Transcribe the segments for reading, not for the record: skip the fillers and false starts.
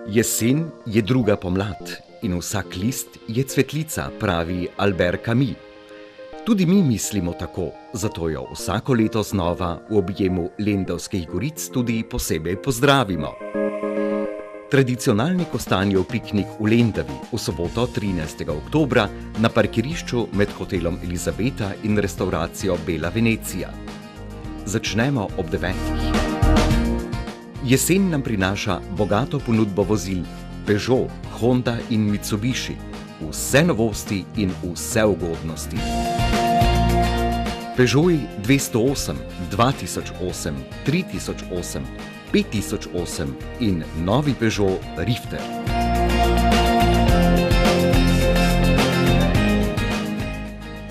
Jesen je druga pomlad in vsak list je cvetlica, pravi Albert Camus. Tudi mi mislimo tako, zato jo vsako leto znova v objemu Lendavskih goric tudi posebej pozdravimo. Tradicionalni kostanjev piknik v Lendavi v soboto 13. oktobra na parkirišču med hotelom Elizabeta in restauracijo Bela Venecija. Začnemo ob 9. Jesen nam prinaša bogato ponudbo vozil Peugeot, Honda in Mitsubishi. Vse novosti in vse ugodnosti. Peugeoti 208, 2008, 3008, 5008 in novi Peugeot Rifter.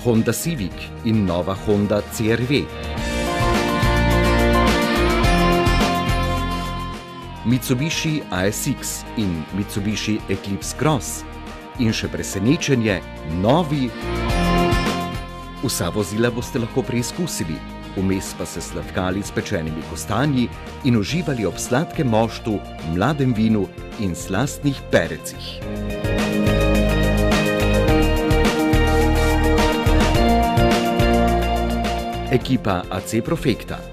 Honda Civic in nova Honda CR-V. Mitsubishi ASX in Mitsubishi Eclipse Cross. In še presenečenje, novi. Vsa vozila boste lahko preizkusili, vmes pa se sladkali s pečenimi kostanji in uživali ob sladkem moštu, mladem vinu in slastnih perecih. Ekipa AC Profekta.